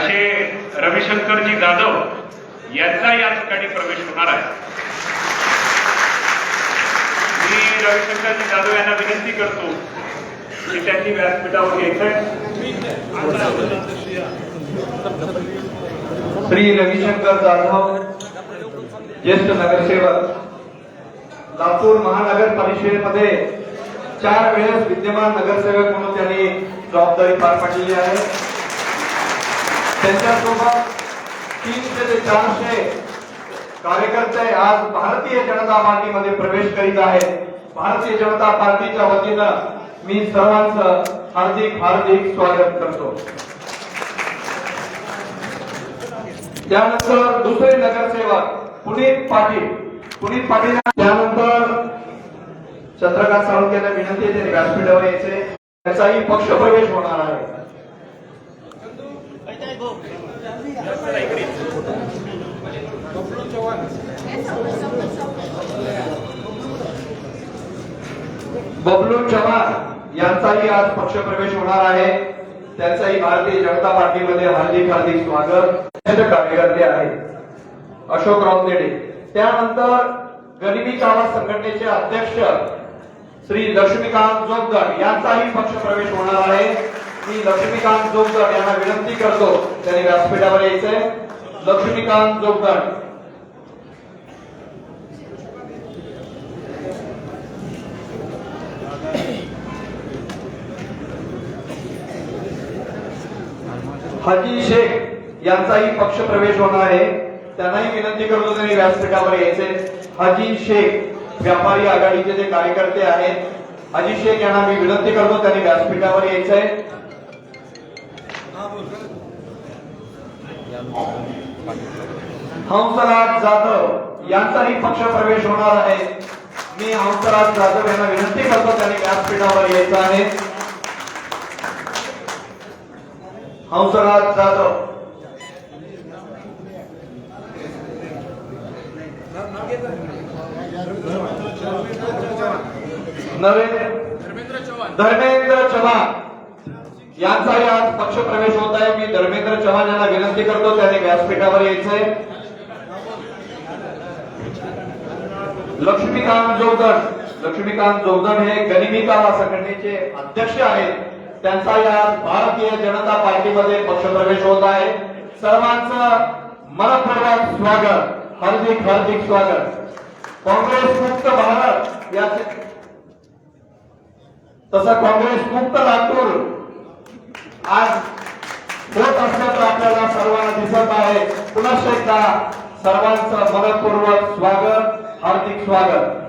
असे रविशंकरजी जाधव यांचा या ठिकाणी प्रवेश होणार आहे। मी रविशंकरजी जाधव यांना विनंती करतो की त्यांनी व्यासपीठावर यायचं। श्री रविशंकर जाधव ज्येष्ठ नगरसेवक, लातूर महानगर परिषदेमध्ये 4 वेळेस विद्यमान नगरसेवक म्हणून त्यांनी जबाबदारी पार पाडलेली आहे। त्यांच्यासोबत 300 ते 400 कार्यकर्ते आज भारतीय जनता पार्टीमध्ये प्रवेश करीत आहेत। भारतीय जनता पार्टीच्या वतीनं मी सर्वांचं हार्दिक हार्दिक स्वागत करतो। त्यानंतर दुसरे नगरसेवक पुनीत पाटील त्यानंतर चंद्रकांत साळुंखे यांना विनंती आहे त्यांनी व्यासपीठावर यायचे। त्याचाही पक्ष प्रवेश होणार आहे। बबलू चव्हाण यांचाही आज पक्ष प्रवेश होणार आहे। त्यांचाही भारतीय जनता पार्टीमध्ये हार्दिक हार्दिक स्वागत। कार्यकर्ते आहेत अशोक रावतेडे। त्यानंतर गरिबी कावा संघटनेचे अध्यक्ष श्री लक्ष्मीकांत जोगदंड यांचाही पक्ष प्रवेश होणार आहे। मी लक्ष्मीकांत जोगदंड यांना विनंती करतो त्यांनी व्यासपीठावर यायचंय। लक्ष्मीकांत जोगदंड। हाजी शेख यांचाही पक्ष प्रवेश होणार आहे। त्यांनाही विनंती करतो त्यांनी व्यासपीठावर यायचे। हाजी शेख व्यापारी आघाडीचे जे कार्यकर्ते आहेत, हाजी शेख यांना मी विनंती करतो त्यांनी व्यासपीठावर यायचंय। हंसराज जाधव यांचाही पक्ष प्रवेश होणार आहे। मी हंसराज जाधव यांना विनंती करतो त्यांनी व्यासपीठावर यायचं आहे। हंसराज जाधव। धर्मेंद्र चव्हाण यांचाही आज पक्ष प्रवेश होत आहे। मी धर्मेंद्र चव्हाण यांना विनंती करतो त्यांनी व्यासपीठावर यायचंय। लक्ष्मीकांत जोगदंड हे गरिबी कावा संघटनेचे अध्यक्ष आहेत। त्यांचाही आज भारतीय जनता पार्टीमध्ये पक्ष प्रवेश होत आहे। सर्वांचं मनपूर्वक स्वागत, हार्दिक हार्दिक स्वागत। काँग्रेस मुक्त भारत याचे तसं काँग्रेस मुक्त लातूर आज होत असल्याचं आपल्याला सर्वांना दिसत आहे। पुन्हा एकदा सर्वांचं मनपूर्वक स्वागत, हार्दिक स्वागत।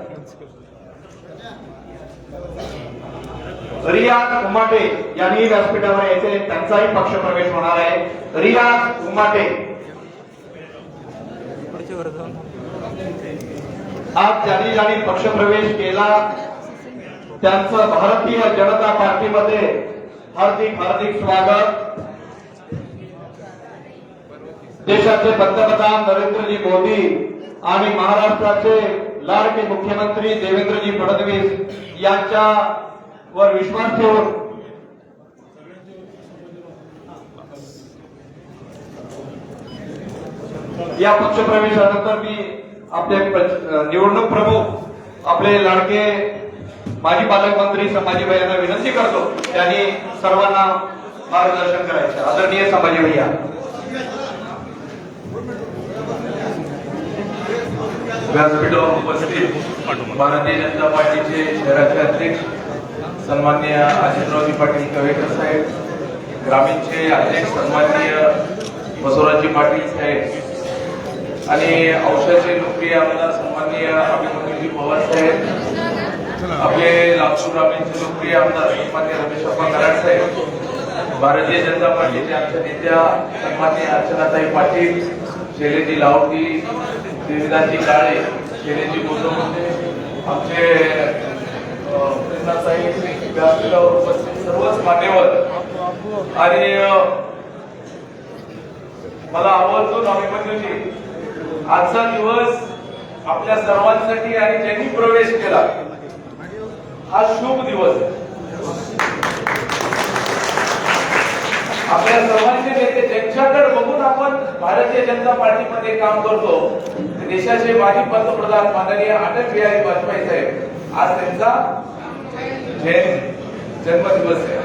रियाज उमाटे यांनी व्यासपीठावर यायचे। त्यांचाही पक्ष प्रवेश होणार आहे। रियाज उमाटे आज ज्यांनी पक्ष प्रवेश केला त्यांचं भारतीय जनता पार्टीमध्ये हार्दिक हार्दिक स्वागत। देशाचे पंतप्रधान नरेंद्रजी मोदी आणि महाराष्ट्राचे लाडके मुख्यमंत्री देवेंद्रजी फडणवीस यांच्या वर विश्वास ठेवून या पक्ष प्रवेशानंतर मी आपले निवडणूक प्रमुख आपले लाडके माजी पालकमंत्री संभाजी भैया यांना विनंती करतो त्यांनी सर्वांना मार्गदर्शन करायचं। आदरणीय संभाजी भैया। व्यासपीठावर उपस्थित भारतीय जनता पार्टीचे शहराचे अध्यक्ष सन्माननीय आशिषरावजी पाटील कवेकर साहेब, ग्रामीणचे अध्यक्ष सन्माननीय बसवराजजी पाटील साहेब आणि औषधाचे लोकप्रिय आमदार सन्माननीय अभिमन्यूजी पवार साहेब, आपले लातूर ग्रामीणचे लोकप्रिय आमदार सन्माननीय रमेशप्पा कराड साहेब, भारतीय जनता पार्टीच्या आमच्या नेत्या सन्माननीय अर्चनाताई पाटील, शैलेजी लावटी, देवीदासजी काळे, शैलेजी गोदम, आमचे प्रेरणाताई, व्यासपीठावर उपस्थित सर्वच मान्यवर आणि मला आवर्जून अभिमन्यूजी आजचा दिवस आपल्या सर्वांसाठी आणि ज्यांनी प्रवेश केला हा शुभ दिवस आपल्या सर्वांचे नेते ज्यांच्याकडे बघून आपण भारतीय जनता पार्टीमध्ये काम करतो, देशाचे माजी पंतप्रधान माननीय अटल बिहारी वाजपेयी साहेब, आज त्यांचा जन्मदिवस आहे.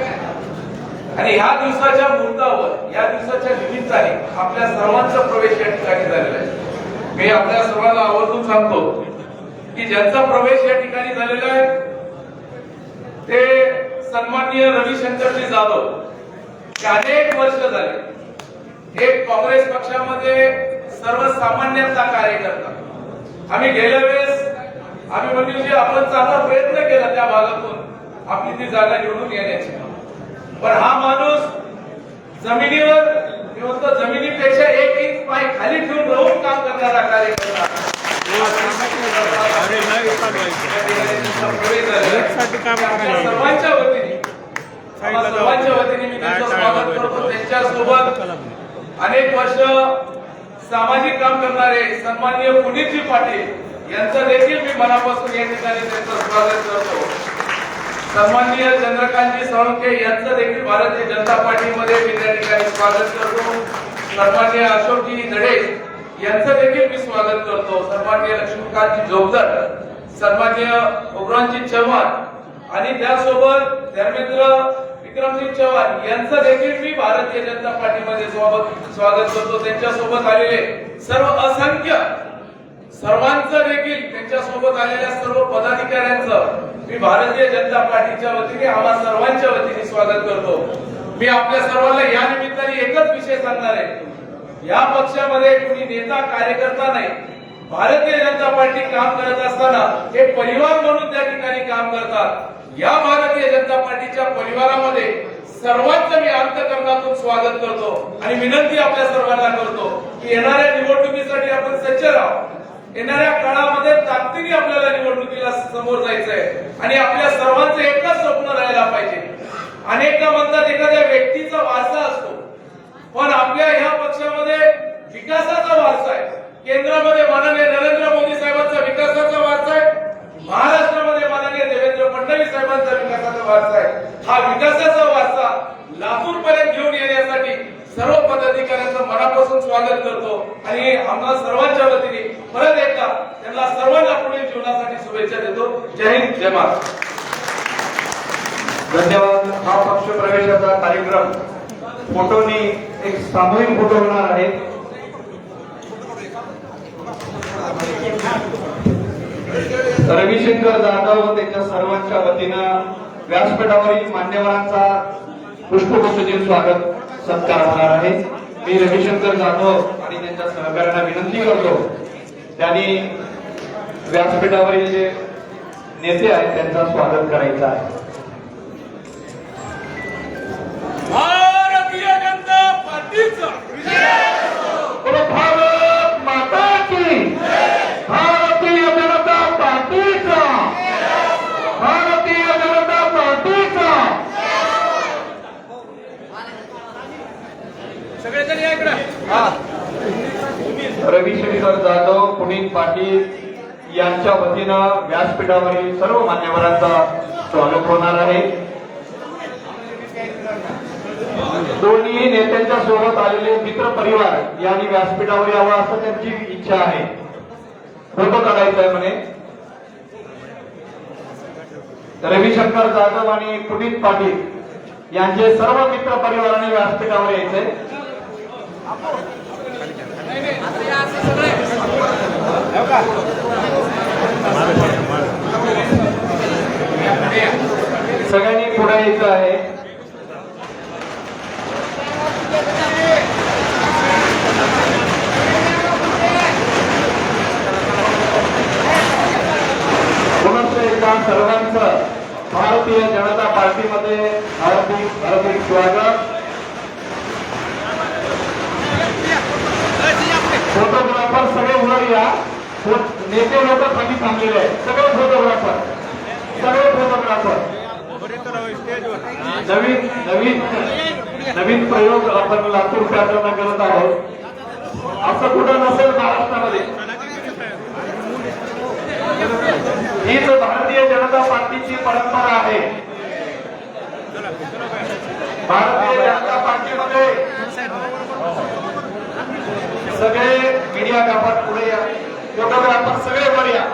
आणि ह्या दिवसाच्या मुहूर्तावर, या दिवसाच्या निमित्ताने आपल्या सर्वांचा प्रवेश या ठिकाणी झालेला आहे. मी आपल्या सर्वांना आवर्जून सांगतो की ज्यांचा प्रवेश या ठिकाणी झालेला आहे ते सन्माननीय रविशंकरजी जाधव. अनेक वर्ष झाले एक काँग्रेस पक्षामध्ये सर्वसामान्यांचा कार्यकर्ता. आम्ही गेल्या वेळेस आम्ही म्हणजे आपण चांगला प्रयत्न केला त्या भागातून आपली ती जागा निवडून येण्याची, पण हा माणूस जमिनीवर किंवा जमिनीपेक्षा 1 इंच पाय खाली ठेवून राहून काम करणारा कार्यकर्ता. सर्वांच्या वतीने मी त्यांचं स्वागत करतो. त्यांच्यासोबत अनेक वर्ष सामाजिक काम करणारे सन्माननीय पुनीतजी पाटील यांचं देखील मी मनापासून या ठिकाणी त्यांचं स्वागत करतो. सन्माननीय चंद्रकांतजी साळुंखे यांचं देखील भारतीय जनता पार्टीमध्ये मी त्या ठिकाणी स्वागत करतो. सन्माननीय अशोकजी धडे यांचं देखील मी स्वागत करतो. सन्माननीय लक्ष्मीकांतजी जोगदर, सन्माननीय उग्रांजी चव्हाण आणि त्यासोबत धर्मेंद्र विक्रमसिंग चव्हाण यांचं देखील मी भारतीय जनता पार्टीमध्ये स्वागत करतो. त्यांच्यासोबत आलेले सर्व असंख्य सर्वांचं देखील, त्यांच्यासोबत आलेल्या सर्व पदाधिकाऱ्यांचं मी भारतीय जनता पार्टीच्या वतीने आम्हा सर्वांच्या वतीने स्वागत करतो. मी आपल्या सर्वांना या निमित्ताने एकच विषय सांगणार आहे, या पक्षामध्ये कुणी नेता कार्यकर्ता नाही. भारतीय जनता पार्टी काम करत असताना हे परिवार म्हणून त्या ठिकाणी काम करतात. या भारतीय जनता पार्टीच्या परिवारामध्ये सर्वांचं मी अंतःकरणातून स्वागत करतो आणि विनंती आपल्या सर्वांना करतो की येणाऱ्या निवडणुकीसाठी आपण सज्ज राहू. येणाऱ्या काळामध्ये ताकदीने आपल्याला निवडणुकीला समोर जायचंय आणि आपल्या सर्वांचं एकच स्वप्न राहायला पाहिजे. अनेकदा म्हणतात एखाद्या व्यक्तीचा वारसा असतो, पण आपल्या ह्या पक्षामध्ये विकासाचा वारसा आहे. केंद्रामध्ये माननीय नरेंद्र मोदी साहेबांचा विकासाचा वारसा आहे, महाराष्ट्रामध्ये माननीय देवेंद्र फडणवीस साहेबांचा विकासाचा वारसा आहे. हा विकासाचा वारसा लातूर पर्यंत घेऊन येण्यासाठी सर्व पदाधिकाऱ्यांचं मनापासून स्वागत करतो आणि आम्हाला सर्वांच्या वतीने परत एकदा त्यांना सर्वांना पुढील जीवनासाठी शुभेच्छा देतो. जय हिंद, जय महाराष्ट्र. धन्यवाद. हा पक्ष प्रवेशाचा कार्यक्रम फोटोनी एक सामूहिक फोटो होणार आहे. रविशंकर जाधव व त्यांच्या सर्वांच्या वतीनं व्यासपीठावरील मान्यवरांचा पुष्पगुच्छेने स्वागत सत्कार होणार आहे. मी रविशंकर जाधव आणि त्यांच्या सहकार्यांना विनंती करतो त्यांनी व्यासपीठावरील जे नेते आहेत त्यांचं स्वागत करायचं आहे. भारतीय जनता पार्टीचा भारत माता की, भारतीय जनता पार्टीचा, भारतीय जनता पार्टीचा. सगळेजण या इकडे. रविशंकर जाधव, पुनीत पाटील यांच्या वतीनं व्यासपीठावरील सर्व मान्यवरांचा स्वागत होणार आहे. दोन्ही नेत्यांच्या सोबत आलेले मित्र परिवार यांनी व्यासपीठावर यावं असं त्यांची इच्छा आहे. फोटो काढायचा आहे म्हणे. रविशंकर जाधव आणि पुनीत पाटील यांचे सर्व मित्र परिवारांनी व्यासपीठावर यायचे. सगळ्यांनी पुढे यायचं आहे. पुनश्च एकदा सर्वांचं भारतीय जनता पार्टीमध्ये हार्दिक हार्दिक स्वागत. फोटोग्राफर सगळे वर या. नेते लोक खाली थांबलेले आहेत. सगळे फोटोग्राफर नवीन नवीन नवीन प्रयोग आपण लातूर पॅटर्न करत आहोत. असं कुठं नसेल महाराष्ट्रामध्ये. हीच भारतीय जनता पार्टीची परंपरा आहे. भारतीय जनता पार्टीमध्ये सगळे मीडियाग्राफर पुढे या, फोटोग्राफर सगळे वर या,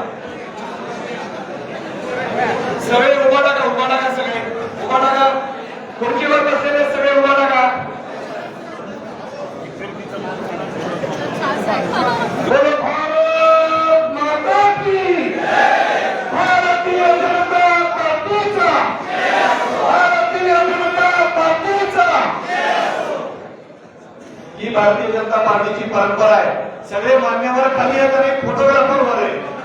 सगळे उभा टाका सगळे उभा टाका, खुर्चीवर बसलेले सगळे उभा टाका. बोलो भारत माता की, भारतीय जनता पार्टीचा, भारतीय जनता पार्टीचा. ही भारतीय जनता पार्टीची परंपरा आहे. सगळे मान्यवर खाली आहेत आणि फोटोग्राफर वर आहे.